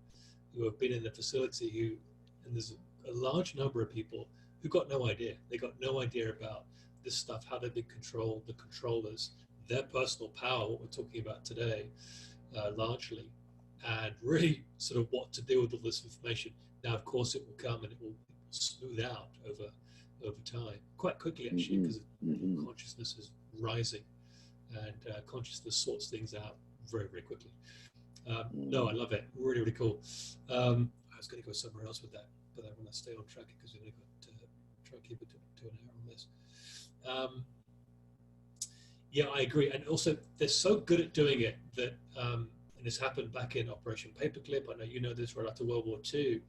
Speaker 1: who have been in the facility, and there's a large number of people who got no idea. They got no idea about this stuff, how they control the controllers, their personal power, what we're talking about today, largely, and really sort of what to do with all this information. Now, of course, it will come and it will smooth out over time, quite quickly, actually, because consciousness is rising, and consciousness sorts things out very, very quickly. No, I love it. Really, really cool. I was going to go somewhere else with that, but I want to stay on track because we're going to try and keep it to an hour on this. Yeah, I agree. And also, they're so good at doing it that, and this happened back in Operation Paperclip. I know you know this right after World War II,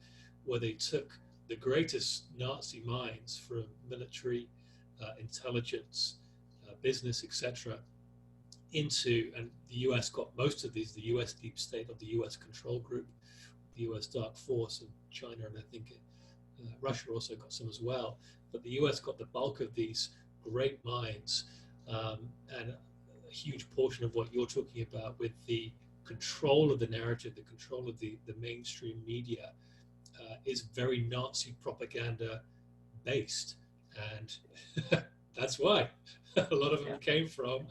Speaker 1: where they took the greatest Nazi minds from military, intelligence, business, etc., into, and the US got most of these, the US deep state of the US control group, the US dark force, and China, and I think Russia also got some as well. But the US got the bulk of these great minds, and a huge portion of what you're talking about with the control of the narrative, the control of the mainstream media, is very Nazi propaganda based. And that's why a lot of them came from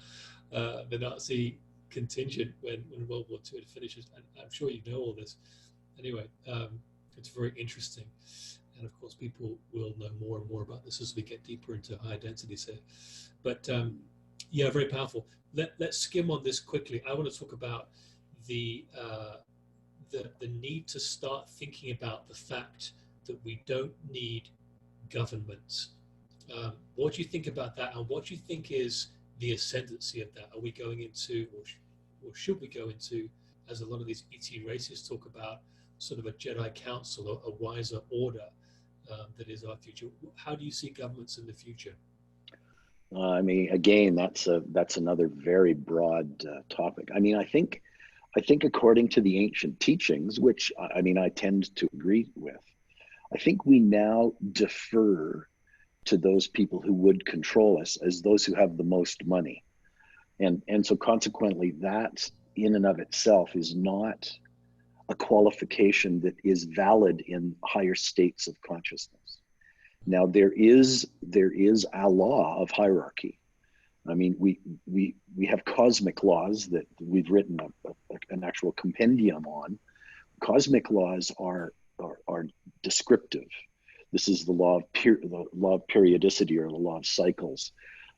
Speaker 1: the Nazi contingent when World War II finishes. And I'm sure you know all this. Anyway, it's very interesting. And of course, people will know more and more about this as we get deeper into higher densities here. But yeah, very powerful. Let's skim on this quickly. I want to talk about the, the need to start thinking about the fact that we don't need governments. What do you think about that? And what do you think is the ascendancy of that? Are we going into, or should we go into, as a lot of these ET races talk about, sort of a Jedi Council, or a wiser order that is our future? How do you see governments in the future?
Speaker 2: I mean, again, that's another very broad topic. I mean, I think according to the ancient teachings, which I mean I tend to agree with, I think we now defer to those people who would control us as those who have the most money, and so consequently, that in and of itself is not a qualification that is valid in higher states of consciousness. Now there is a law of hierarchy. I mean, we have cosmic laws that we've written an actual compendium on. Cosmic laws are descriptive. This is the law of periodicity, or the law of cycles,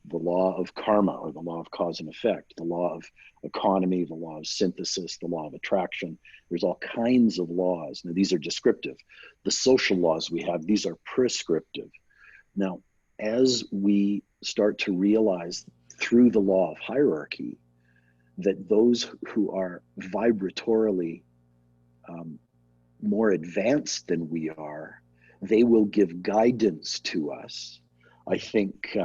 Speaker 2: the law of karma, or the law of cause and effect, the law of economy, the law of synthesis, the law of attraction. There's all kinds of laws. Now, these are descriptive. The social laws we have, these are prescriptive. Now, as we start to realize through the law of hierarchy that those who are vibratorily more advanced than we are, they will give guidance to us. I think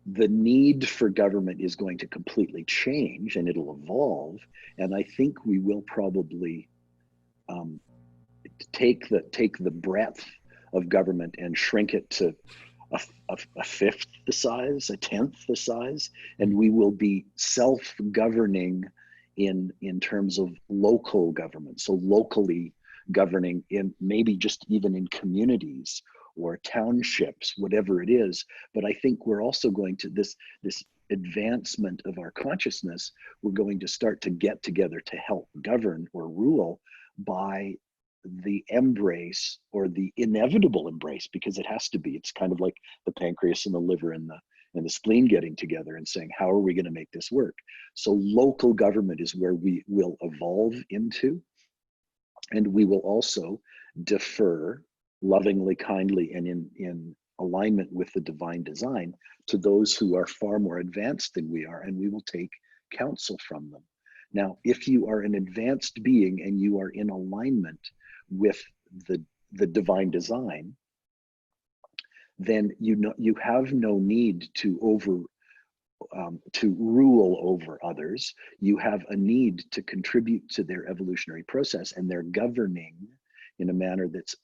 Speaker 2: the need for government is going to completely change, and it'll evolve. And I think we will probably take the breadth of government and shrink it to a fifth the size, a tenth the size, and we will be self-governing in terms of local government. So locally governing in maybe just even in communities or townships, whatever it is. But I think we're also going to this advancement of our consciousness, we're going to start to get together to help govern or rule by the embrace, or the inevitable embrace, because it has to be. It's kind of like the pancreas and the liver and the spleen getting together and saying, how are we going to make this work? So local government is where we will evolve into, and we will also defer lovingly, kindly, and in alignment with the divine design to those who are far more advanced than we are, and we will take counsel from them. Now, if you are an advanced being and you are in alignment with the divine design, then you have no need to rule over others. You have a need to contribute to their evolutionary process, and they're governing in a manner that's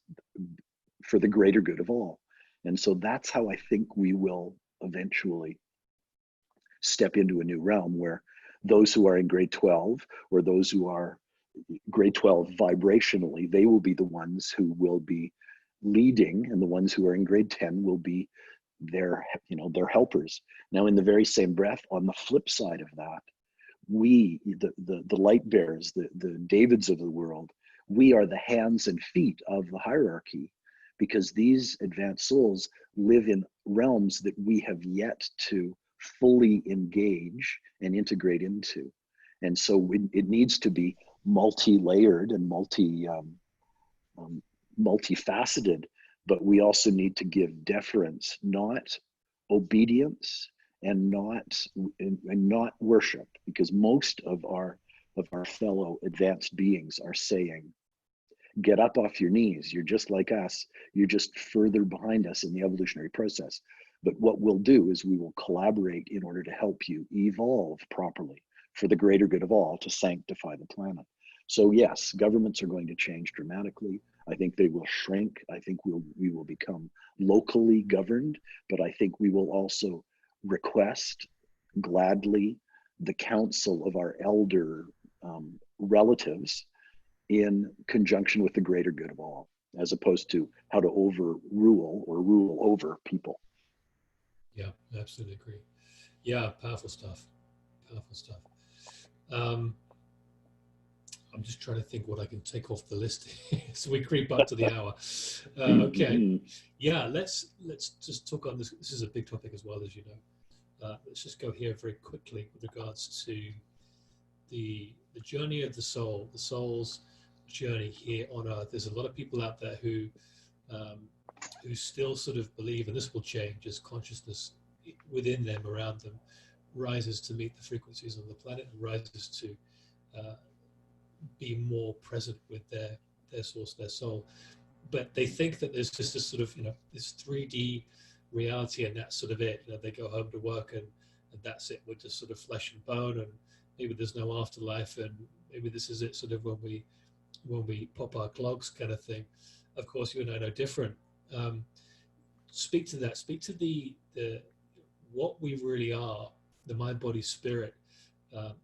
Speaker 2: for the greater good of all. And so that's how I think we will eventually step into a new realm, where those who are in grade 12, or those who are grade 12 vibrationally, they will be the ones who will be leading, and the ones who are in grade 10 will be their helpers. Now, in the very same breath, on the flip side of that, we, the light bearers, the Davids of the world, we are the hands and feet of the hierarchy, because these advanced souls live in realms that we have yet to fully engage and integrate into. And so it needs to be multi-layered and multifaceted, but we also need to give deference, not obedience, and not worship, because most of our fellow advanced beings are saying, get up off your knees. You're just like us. You're just further behind us in the evolutionary process. But what we'll do is we will collaborate in order to help you evolve properly for the greater good of all, to sanctify the planet. So yes, governments are going to change dramatically. I think they will shrink. I think we will become locally governed, but I think we will also request gladly the counsel of our elder relatives in conjunction with the greater good of all, as opposed to how to overrule or rule over people.
Speaker 1: Yeah, absolutely agree. Yeah, powerful stuff. Powerful stuff. I'm just trying to think what I can take off the list so we creep up to the hour. Okay. Yeah, let's just talk on this. This is a big topic as well, as you know. Let's just go here very quickly with regards to the journey of the soul, the soul's journey here on Earth. There's a lot of people out there who still sort of believe, and this will change as consciousness within them, around them, rises to meet the frequencies of the planet and rises to be more present with their source, their soul. But they think that there's just this sort of, this 3D reality, and that's sort of it. They go home to work and that's it. We're just sort of flesh and bone, and maybe there's no afterlife, and maybe this is it, sort of when we pop our clogs, kind of thing. Of course, you and I know different. Speak to that. Speak to the what we really are, the mind, body, spirit,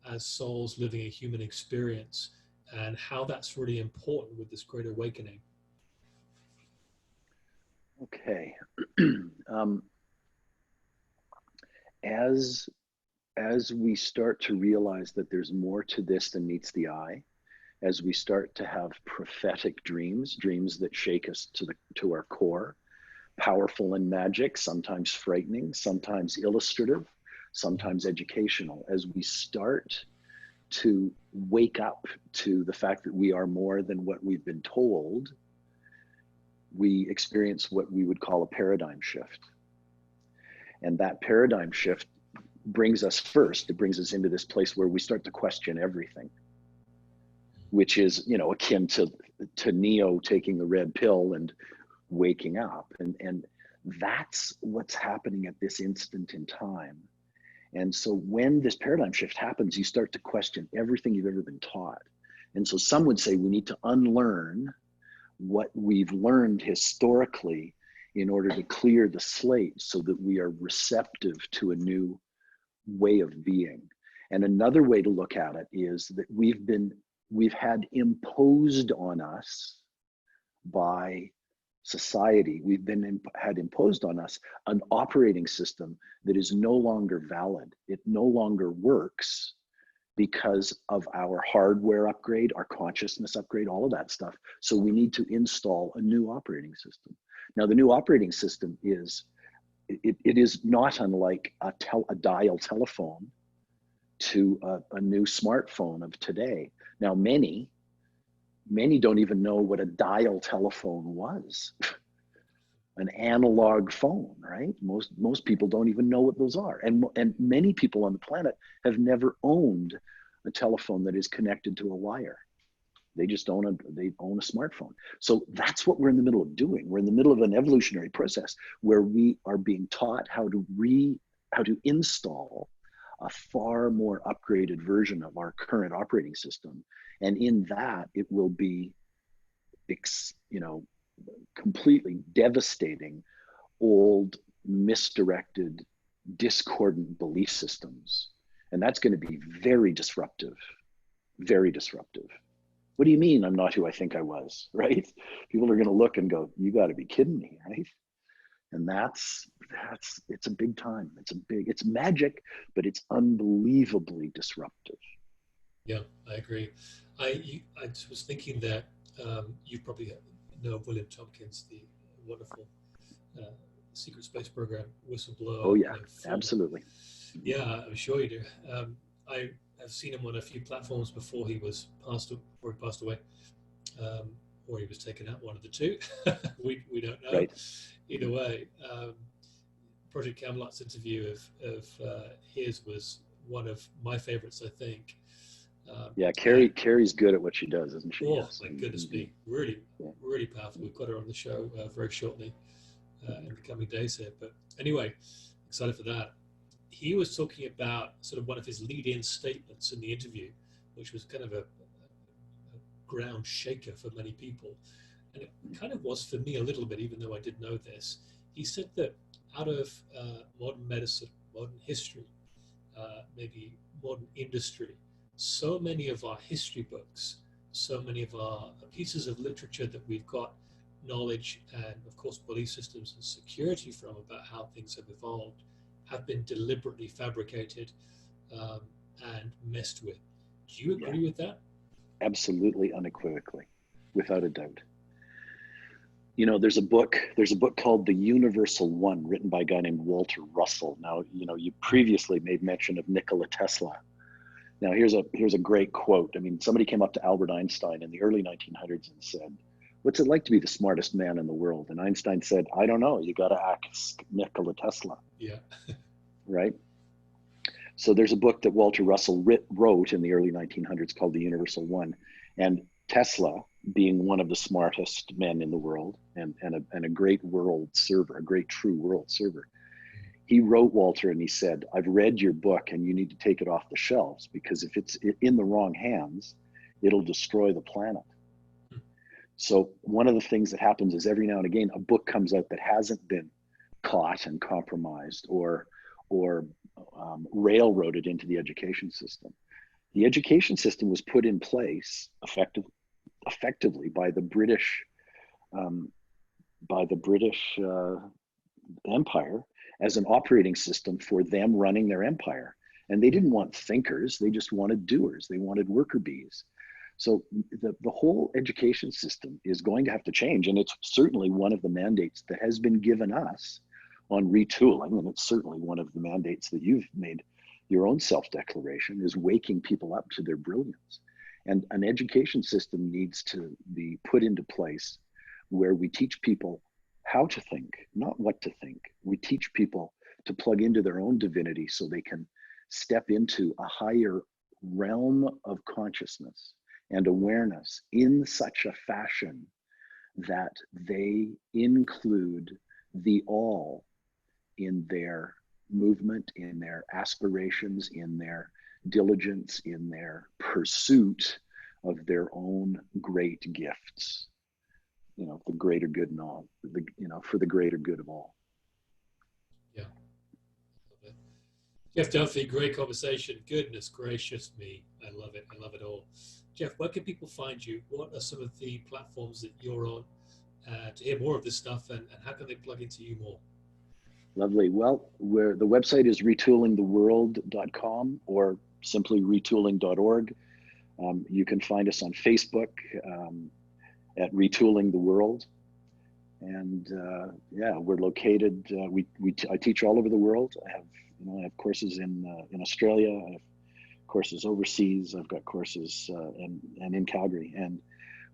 Speaker 1: as souls living a human experience, and how that's really important with this great awakening.
Speaker 2: Okay. As we start to realize that there's more to this than meets the eye, as we start to have prophetic dreams that shake us to our core, powerful and magic, sometimes frightening, sometimes illustrative, sometimes educational, as we start to wake up to the fact that we are more than what we've been told, we experience what we would call a paradigm shift. And that paradigm shift brings us into this place where we start to question everything, which is, akin to Neo taking the red pill and waking up. And that's what's happening at this instant in time. And so when this paradigm shift happens, you start to question everything you've ever been taught. And so some would say we need to unlearn what we've learned historically in order to clear the slate so that we are receptive to a new way of being. And another way to look at it is that we've had imposed on us by society, had imposed on us an operating system that is no longer valid. It no longer works because of our hardware upgrade, our consciousness upgrade, all of that stuff. So we need to install a new operating system. Now, the new operating system is, it is not unlike a dial telephone to a new smartphone of today. Now, many don't even know what a dial telephone was. An analog phone, right? Most people don't even know what those are. And many people on the planet have never owned a telephone that is connected to a wire. They just own a smartphone. So that's what we're in the middle of doing. We're in the middle of an evolutionary process where we are being taught how to install a far more upgraded version of our current operating system. And in that, it will be, completely devastating old, misdirected, discordant belief systems. And that's going to be very disruptive, very disruptive. What do you mean I'm not who I think I was, right? People are going to look and go, you got to be kidding me, right? And it's a big time. It's magic, but it's unbelievably disruptive.
Speaker 1: Yeah, I agree. I was thinking that you probably know William Tompkins, the wonderful secret space program whistleblower.
Speaker 2: Oh yeah, absolutely.
Speaker 1: Yeah, I'm sure you do. I have seen him on a few platforms before he passed away, or he was taken out, one of the two. we don't know. Right. Either way, Project Camelot's interview of his was one of my favorites, I think.
Speaker 2: Yeah, Carrie's good at what she does, isn't she?
Speaker 1: Oh,
Speaker 2: Yes.
Speaker 1: my goodness me. Really,
Speaker 2: Yeah.
Speaker 1: really powerful. We've got her on the show very shortly in the coming days here. But anyway, excited for that. He was talking about sort of one of his lead-in statements in the interview, which was kind of a ground shaker for many people. And it kind of was for me a little bit, even though I did know this. He said that out of modern medicine, modern history, maybe modern industry, so many of our history books, so many of our pieces of literature that we've got knowledge and, of course, belief systems and security from about how things have evolved have been deliberately fabricated and messed with. Do you agree with that?
Speaker 2: Absolutely, unequivocally, without a doubt. You know, there's a book called The Universal One, written by a guy named Walter Russell. Now, you know, you previously made mention of Nikola Tesla. Now, here's a great quote. I mean, somebody came up to Albert Einstein in the early 1900s and said, "What's it like to be the smartest man in the world?" And Einstein said, "I don't know. You got to ask Nikola Tesla."
Speaker 1: Yeah.
Speaker 2: Right? So there's a book that Walter Russell wrote in the early 1900s called The Universal One. And Tesla, being one of the smartest men in the world and a great world server, a great true world server, he wrote Walter and he said, "I've read your book and you need to take it off the shelves, because if it's in the wrong hands, it'll destroy the planet." So one of the things that happens is every now and again, a book comes out that hasn't been caught and compromised or railroaded into the education system. The education system was put in place effectively by the British Empire as an operating system for them running their empire. And they didn't want thinkers; they just wanted doers. They wanted worker bees. So the whole education system is going to have to change, and it's certainly one of the mandates that has been given us on retooling, and it's certainly one of the mandates that you've made your own self-declaration, is waking people up to their brilliance. And an education system needs to be put into place where we teach people how to think, not what to think. We teach people to plug into their own divinity so they can step into a higher realm of consciousness and awareness in such a fashion that they include the all in their movement, in their aspirations, in their diligence, in their pursuit of their own great gifts. You know, the greater good and all, for the greater good of all.
Speaker 1: Yeah. Jeff Dunphy, great conversation. Goodness gracious me. I love it. I love it all. Jeff, where can people find you? What are some of the platforms that you're on to hear more of this stuff, and how can they plug into you more?
Speaker 2: Lovely. Well, the website is retoolingtheworld.com or simply retooling.org. You can find us on Facebook at Retooling the World. And we're located. I teach all over the world. I have courses in Australia. I have courses overseas. I've got courses and in Calgary. And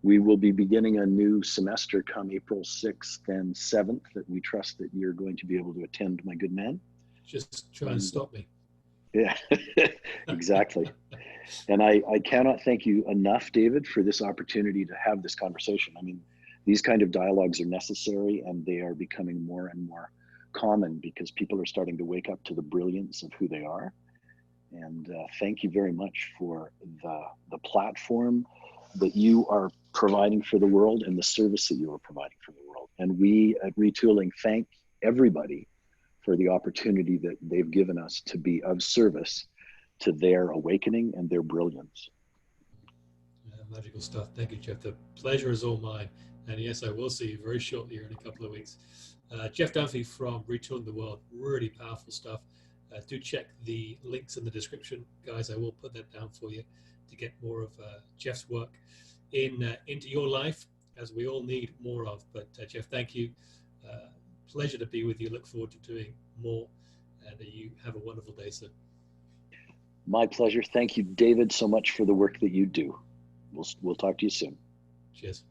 Speaker 2: we will be beginning a new semester come April 6th and 7th that we trust that you're going to be able to attend, my good man.
Speaker 1: Just try and stop me.
Speaker 2: Yeah, exactly. And I cannot thank you enough, David, for this opportunity to have this conversation. I mean, these kind of dialogues are necessary, and they are becoming more and more common because people are starting to wake up to the brilliance of who they are. And thank you very much for the platform that you are providing for the world and the service that you are providing for the world. And we at Retooling thank everybody for the opportunity that they've given us to be of service to their awakening and their brilliance.
Speaker 1: Magical stuff. Thank you, Jeff. The pleasure is all mine. And yes, I will see you very shortly here in a couple of weeks. Jeff Dunphy from Retooling the World. Really powerful stuff. Do check the links in the description, guys. I will put that down for you to get more of Jeff's work into your life, as we all need more of. But Jeff, thank you. Pleasure to be with you. Look forward to doing more. And you have a wonderful day, sir.
Speaker 2: My pleasure. Thank you, David, so much for the work that you do. We'll talk to you soon.
Speaker 1: Cheers.